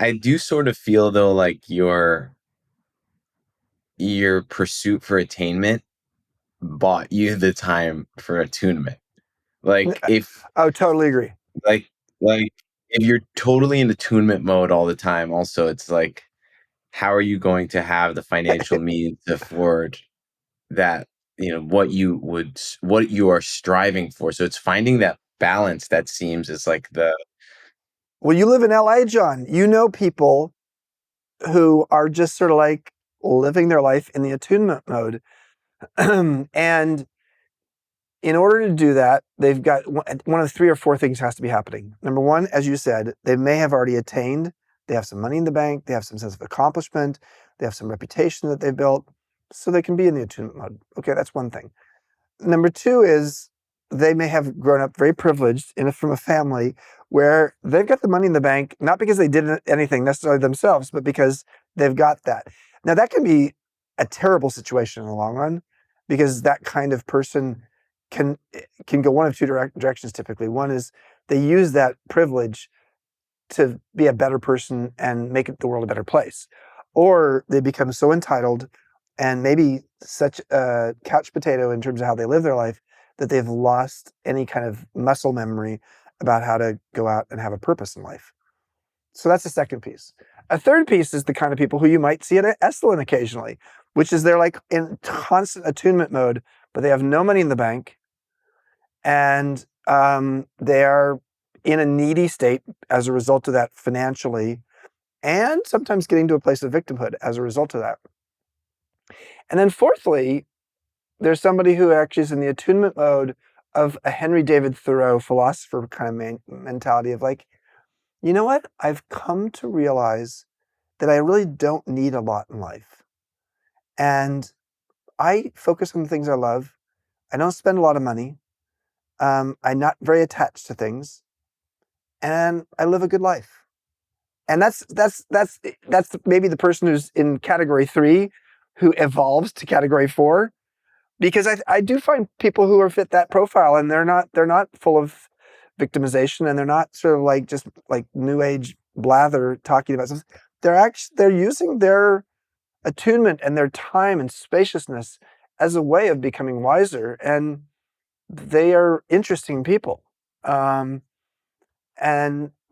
I do sort of feel though like your pursuit for attainment bought you the time for attunement. Like if Oh, totally agree. like like if you're totally in attunement mode all the time, also it's like, how are you going to have the financial means to afford that, what you are striving for? So it's finding that balance that seems is like the Well, you live in LA, John. You know people who are just sort of like living their life in the attunement mode. And in order to do that, they've got one of 3 or 4 things has to be happening. Number one, as you said, they may have already attained. They have some money in the bank. They have some sense of accomplishment. They have some reputation that they've built, so they can be in the attunement mode. Okay, that's one thing. Number 2 is they may have grown up very privileged from a family where they've got the money in the bank, not because they did anything necessarily themselves, but because they've got that. Now, that can be a terrible situation in the long run, because that kind of person can go one of 2 directions typically. One is they use that privilege to be a better person and make the world a better place. Or they become so entitled and maybe such a couch potato in terms of how they live their life that they've lost any kind of muscle memory about how to go out and have a purpose in life. So that's the second piece. A third piece is the kind of people who you might see at Esalen occasionally, which is they're like in constant attunement mode, but they have no money in the bank, and they are in a needy state as a result of that financially, and sometimes getting to a place of victimhood as a result of that. And then fourthly, there's somebody who actually is in the attunement mode of a Henry David Thoreau philosopher kind of mentality of like, you know what? I've come to realize that I really don't need a lot in life. And I focus on the things I love. I don't spend a lot of money. I'm not very attached to things, and I live a good life. And that's maybe the person who's in category 3 who evolves to category 4, because I do find people who are fit that profile, and they're not full of victimization, and they're not sort of like just like new age blather talking about something. They're using their attunement and their time and spaciousness as a way of becoming wiser, and they are interesting people. And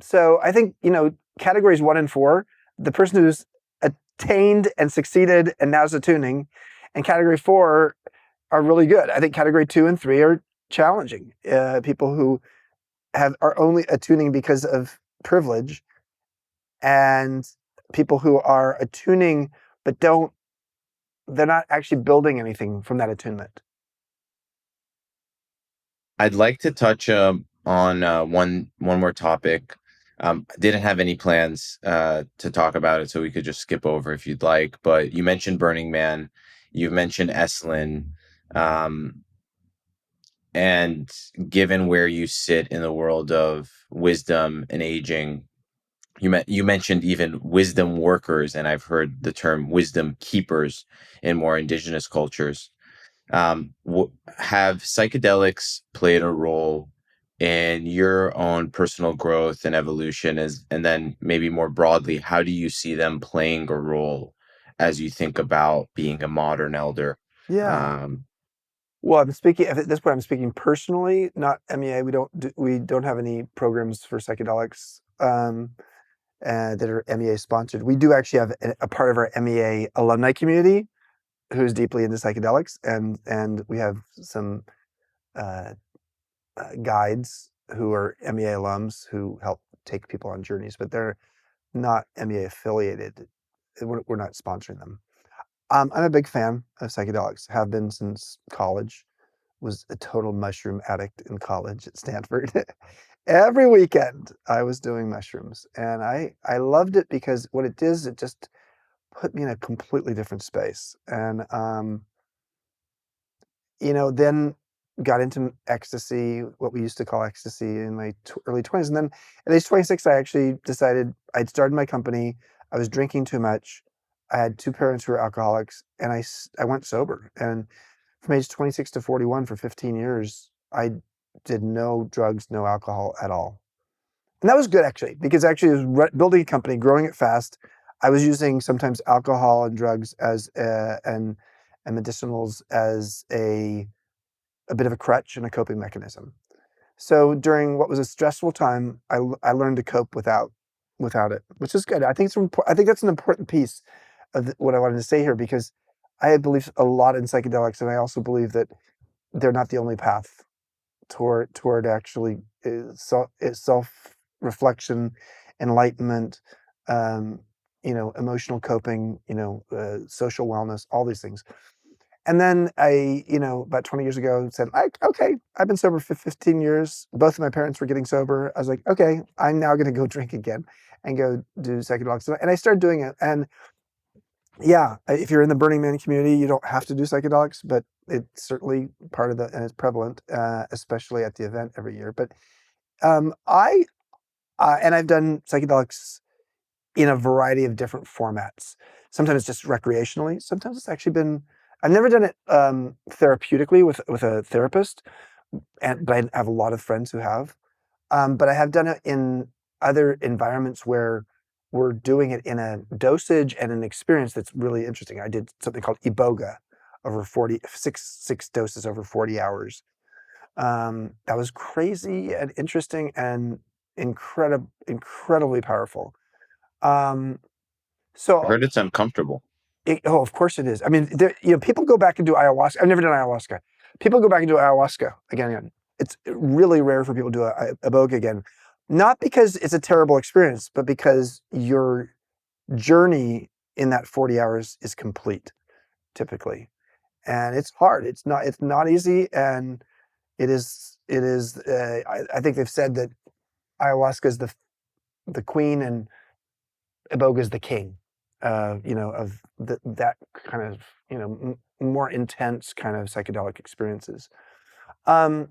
so I think, categories 1 and 4, the person who's attained and succeeded and now is attuning, and category 4 are really good. I think category 2 and 3 are challenging. People who are only attuning because of privilege, and people who are attuning but they're not actually building anything from that attunement. I'd like to touch on one more topic. I didn't have any plans to talk about it, so we could just skip over if you'd like. But you mentioned Burning Man, you mentioned Esalen, um, and given where you sit in the world of wisdom and aging, you mentioned even wisdom workers, and I've heard the term wisdom keepers in more indigenous cultures. Have psychedelics played a role in your own personal growth and evolution, and then maybe more broadly, how do you see them playing a role as you think about being a modern elder? Yeah. um, Well, I'm speaking at this point. I'm speaking personally, not MEA. We don't have any programs for psychedelics that are MEA sponsored. We do actually have a part of our MEA alumni community who's deeply into psychedelics, and we have some uh, guides who are MEA alums who help take people on journeys, but they're not MEA affiliated. We're not sponsoring them. I'm a big fan of psychedelics. Have been since college. Was a total mushroom addict in college at Stanford. Every weekend I was doing mushrooms, and I loved it because what it is, it just put me in a completely different space. And then got into ecstasy, what we used to call ecstasy, in my early 20s. And then at age 26, I actually decided I'd started my company. I was drinking too much. I had 2 parents who were alcoholics, and I went sober. And from age 26 to 41, for 15 years, I did no drugs, no alcohol at all. And that was good, actually, because actually it was building a company, growing it fast. I was using sometimes alcohol and drugs and medicinals as a bit of a crutch and a coping mechanism. So during what was a stressful time, I learned to cope without it, which is good. I think I think that's an important piece of what I wanted to say here, because I believe a lot in psychedelics, and I also believe that they're not the only path toward actually self reflection, enlightenment, um, emotional coping, social wellness, all these things. And then I, about 20 years ago, said, okay, I've been sober for 15 years. Both of my parents were getting sober. I was like, okay, I'm now going to go drink again and go do psychedelics. And I started doing it. And yeah, if you're in the Burning Man community, you don't have to do psychedelics, but it's certainly part of and it's prevalent, especially at the event every year. But I've done psychedelics in a variety of different formats. Sometimes just recreationally. Sometimes it's actually been. I've never done it therapeutically with a therapist, but I have a lot of friends who have. But I have done it in other environments where we're doing it in a dosage and an experience that's really interesting. I did something called Iboga over 6 doses over 40 hours. That was crazy and interesting and incredibly powerful. Um, I so heard it's uncomfortable. Oh, of course it is. I mean, people go back and do ayahuasca. I've never done ayahuasca. People go back and do ayahuasca again and again. It's really rare for people to do a boga again, not because it's a terrible experience, but because your journey in that 40 hours is complete, typically, and it's hard. It's not easy, and it is. I think they've said that ayahuasca is the queen and Iboga is the king, of that kind of, more intense kind of psychedelic experiences. Um,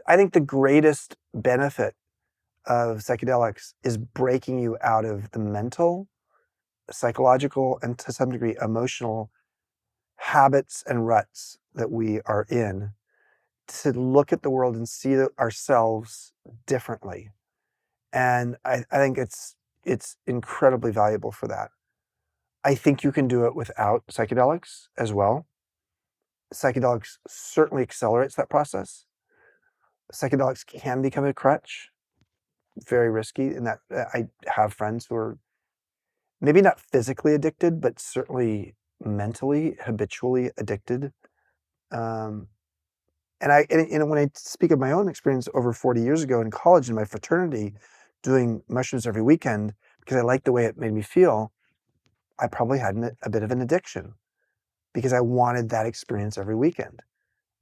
I think the greatest benefit of psychedelics is breaking you out of the mental, psychological, and to some degree emotional habits and ruts that we are in, to look at the world and see ourselves differently. And I think it's incredibly valuable for that. I think you can do it without psychedelics as well. Psychedelics certainly accelerates that process. Psychedelics can become a crutch, very risky in that I have friends who are maybe not physically addicted, but certainly mentally, habitually addicted. Um, and when I speak of my own experience over 40 years ago in college in my fraternity, doing mushrooms every weekend because I liked the way it made me feel, I probably had a bit of an addiction because I wanted that experience every weekend.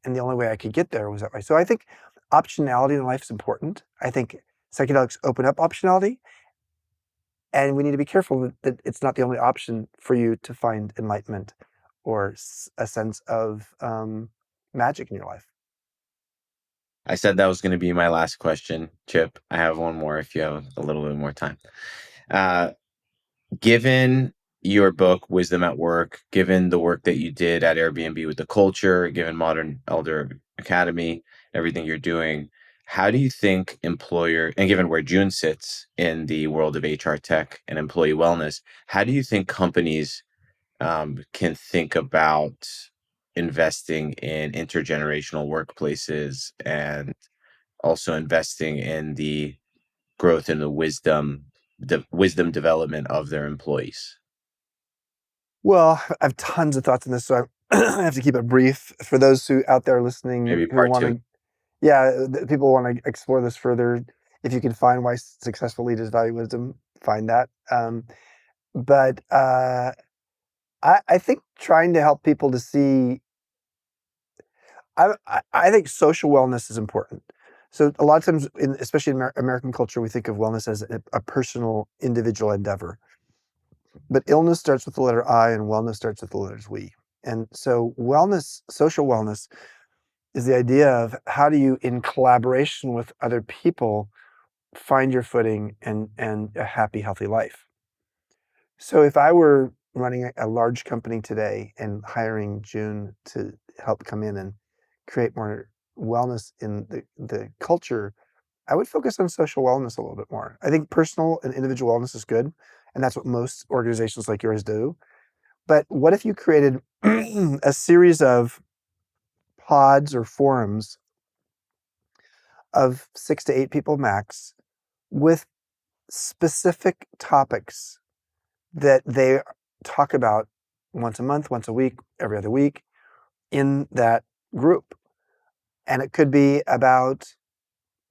And the only way I could get there was that way. So I think optionality in life is important. I think psychedelics open up optionality, and we need to be careful that it's not the only option for you to find enlightenment or a sense of magic in your life. I said that was going to be my last question, Chip. I have one more if you have a little bit more time. Uh, Given your book, Wisdom at Work, given the work that you did at Airbnb with the culture, given Modern Elder Academy, everything you're doing, how do you think and given where June sits in the world of HR tech and employee wellness, how do you think companies can think about investing in intergenerational workplaces and also investing in the growth and the wisdom development of their employees? Well, I have tons of thoughts on this, so I have to keep it brief. For those who out there listening Maybe who part want two. to, yeah, people want to explore this further. If you can find why successful leaders value wisdom, find that. But I think trying to help people to see, I think social wellness is important. So a lot of times, especially in American culture, we think of wellness as a personal, individual endeavor. But illness starts with the letter I, and wellness starts with the letters we. And so, wellness, social wellness, is the idea of how do you, in collaboration with other people, find your footing and a happy, healthy life. So if I were running a large company today and hiring June to help come in and create more wellness in the culture, I would focus on social wellness a little bit more. I think personal and individual wellness is good, and that's what most organizations like yours do. But what if you created a series of pods or forums of 6 to 8 people max with specific topics that they talk about once a month, once a week, every other week in that group. And it could be about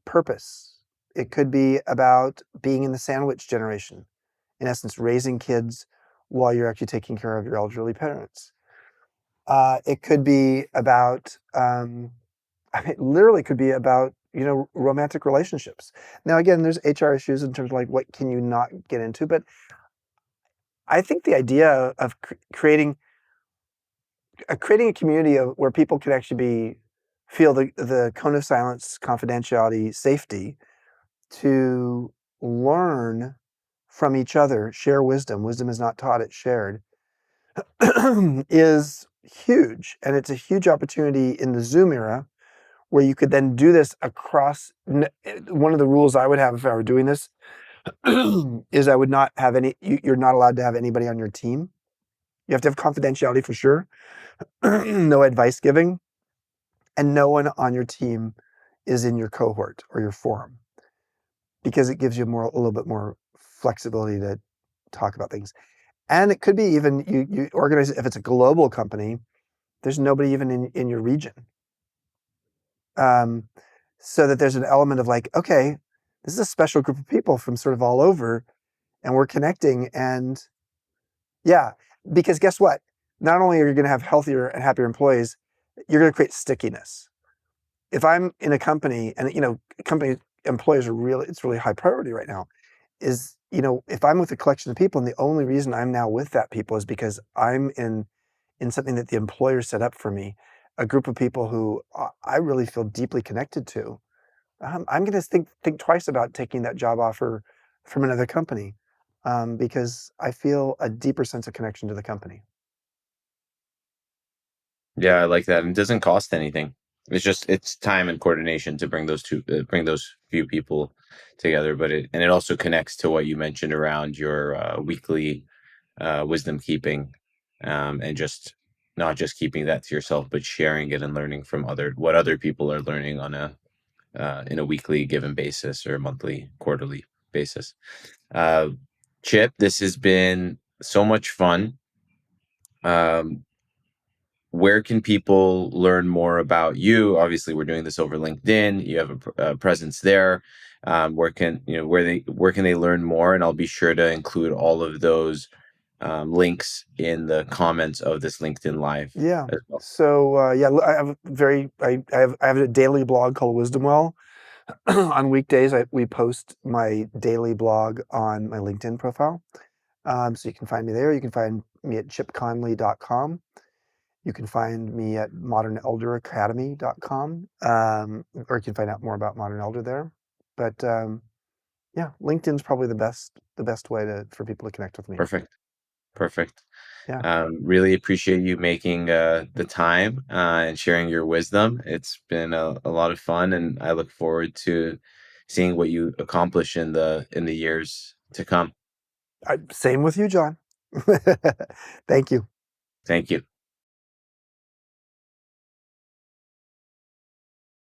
purpose. It could be about being in the sandwich generation, in essence, raising kids while you're actually taking care of your elderly parents. It could be about, I mean, literally could be about, romantic relationships. Now, again, there's HR issues in terms of like what can you not get into, but I think the idea of creating a community where people can actually feel the cone of silence, confidentiality, safety to learn from each other, share wisdom. Wisdom is not taught; it's shared. Is huge, and it's a huge opportunity in the Zoom era where you could then do this across. One of the rules I would have if I were doing this is I would not have you're not allowed to have anybody on your team. You have to have confidentiality for sure. No advice giving, and no one on your team is in your cohort or your forum, because it gives you a little bit more flexibility to talk about things. And it could be even you organize it if it's a global company. There's nobody even in your region, um, so that there's an element of like, okay, this is a special group of people from sort of all over, and we're connecting. And yeah, because guess what? Not only are you going to have healthier and happier employees, you're going to create stickiness. If I'm in a company, and company employees are it's really high priority right now, is, if I'm with a collection of people and the only reason I'm now with that people is because I'm in something that the employer set up for me, a group of people who I really feel deeply connected to, I'm going to think twice about taking that job offer from another company, because I feel a deeper sense of connection to the company. Yeah, I like that. And it doesn't cost anything. It's time and coordination to bring those few people together. But it also connects to what you mentioned around your weekly wisdom keeping, and just not just keeping that to yourself, but sharing it and learning from what other people are learning on a in a weekly given basis or monthly, quarterly basis. Uh, Chip, this has been so much fun. Um, where can people learn more about you? Obviously, we're doing this over LinkedIn. You have a presence there. Where can they learn more? And I'll be sure to include all of those links in the comments of this LinkedIn live Yeah. as well. So yeah, I have a daily blog called Wisdom Well. On weekdays, we post my daily blog on my LinkedIn profile. So you can find me there. You can find me at chipconley.com. You can find me at modernelderacademy.com, or you can find out more about Modern Elder there. But yeah, LinkedIn's probably the best way for people to connect with me. Perfect. Perfect. Yeah. Really appreciate you making the time and sharing your wisdom. It's been a lot of fun, and I look forward to seeing what you accomplish in the years to come. Same with you, John. Thank you. Thank you.